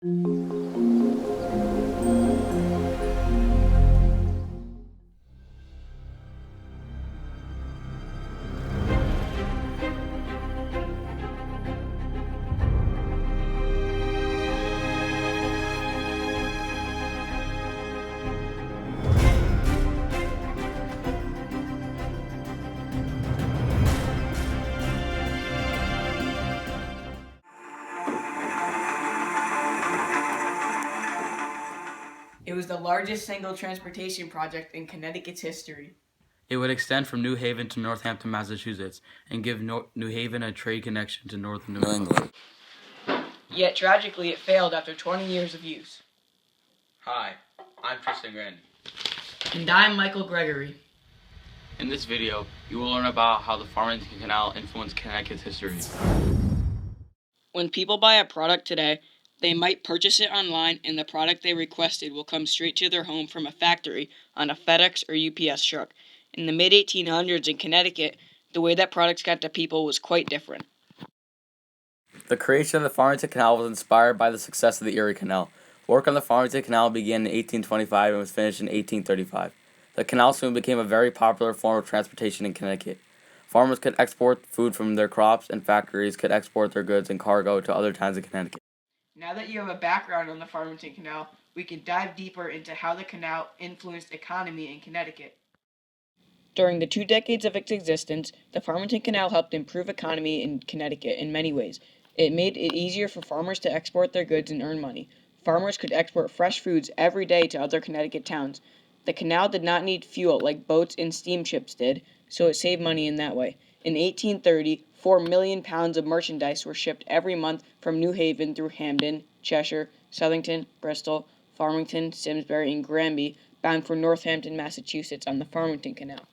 It was the largest single transportation project in Connecticut's history. It would extend from New Haven to Northampton, Massachusetts, and give New Haven a trade connection to northern New England. Yet tragically, it failed after 20 years of use. Hi, I'm Tristan. And I'm Michael Gregory. In this video, you will learn about how the Farmington Canal influenced Connecticut's history. When people buy a product today, they might purchase it online and the product they requested will come straight to their home from a factory on a FedEx or UPS truck. In the mid-1800s in Connecticut, the way that products got to people was quite different. The creation of the Farmington Canal was inspired by the success of the Erie Canal. Work on the Farmington Canal began in 1825 and was finished in 1835. The canal soon became a very popular form of transportation in Connecticut. Farmers could export food from their crops, and factories could export their goods and cargo to other towns in Connecticut. Now that you have a background on the Farmington Canal, we can dive deeper into how the canal influenced economy in Connecticut. During the 2 decades of its existence, the Farmington Canal helped improve economy in Connecticut in many ways. It made it easier for farmers to export their goods and earn money. Farmers could export fresh foods every day to other Connecticut towns. The canal did not need fuel like boats and steamships did, so it saved money in that way. In 1830, 4 million pounds of merchandise were shipped every month from New Haven through Hamden, Cheshire, Southington, Bristol, Farmington, Simsbury, and Granby, bound for Northampton, Massachusetts on the Farmington Canal.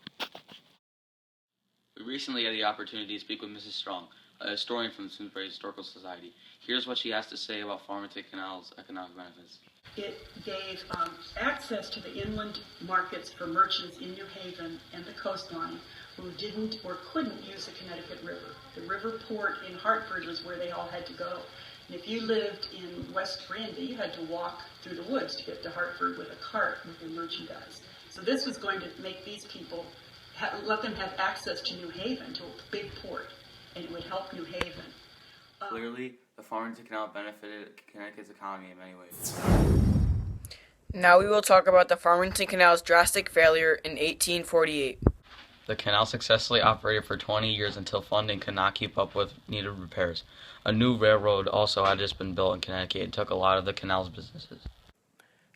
We recently had the opportunity to speak with Mrs. Strong, a historian from the Simsbury Historical Society. Here's what she has to say about Farmington Canal's economic benefits. It gave access to the inland markets for merchants in New Haven and the coastline who didn't or couldn't use the Connecticut River. The river port in Hartford was where they all had to go. And if you lived in West Granby, you had to walk through the woods to get to Hartford with a cart with your merchandise. So this was going to make these people, let them have access to New Haven, to a big port, and it would help New Haven. Clearly, the Farmington Canal benefited Connecticut's economy in many ways. Now we will talk about the Farmington Canal's drastic failure in 1848. The canal successfully operated for 20 years until funding could not keep up with needed repairs. A new railroad also had just been built in Connecticut and took a lot of the canal's businesses.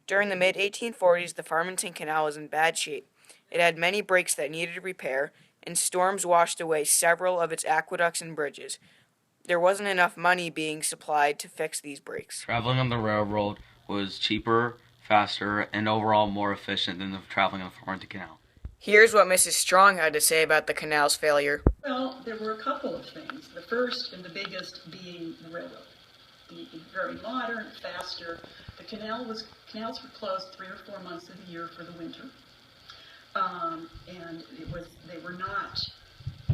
During the mid-1840s, the Farmington Canal was in bad shape. It had many breaks that needed repair, and storms washed away several of its aqueducts and bridges. There wasn't enough money being supplied to fix these breaks. Traveling on the railroad was cheaper, faster, and overall more efficient than the traveling on the Farmington Canal. Here's what Mrs. Strong had to say about the canal's failure. Well, there were a couple of things. The first and the biggest being the railroad. The very modern, faster. The canals were closed 3 or 4 months of the year for the winter. And they were not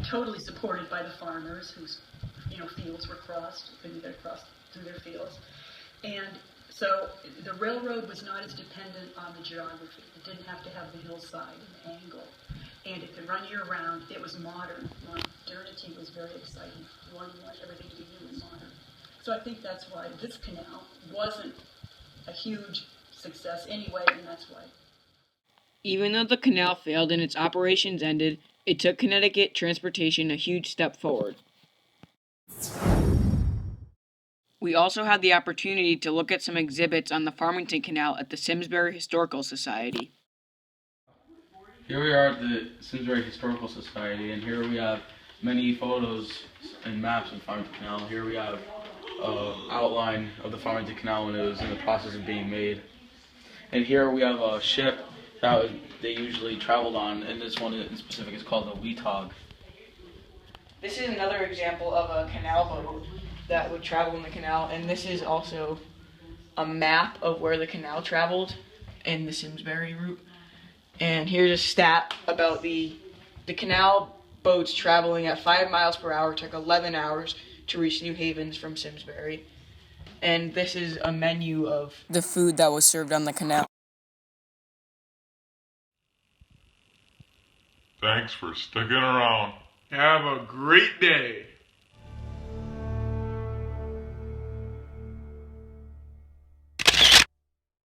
totally supported by the farmers whose fields were crossed, couldn't get across through their fields. And so the railroad was not as dependent on the geography. It didn't have to have the hillside and the angle. And it could run year-round. It was modern. Modernity was very exciting. You wanted everything to be new and modern. So I think that's why this canal wasn't a huge success anyway, and that's why. Even though the canal failed and its operations ended, it took Connecticut transportation a huge step forward. We also had the opportunity to look at some exhibits on the Farmington Canal at the Simsbury Historical Society. Here we are at the Simsbury Historical Society, and here we have many photos and maps of the Farmington Canal. Here we have an outline of the Farmington Canal when it was in the process of being made. And here we have a ship that they usually traveled on, and this one in specific is called the Weetog. This is another example of a canal boat that would travel in the canal, and this is also a map of where the canal traveled in the Simsbury route. And here's a stat about the canal boats traveling at 5 miles per hour took 11 hours to reach New Havens from Simsbury. And this is a menu of the food that was served on the canal. Thanks for sticking around. Have a great day.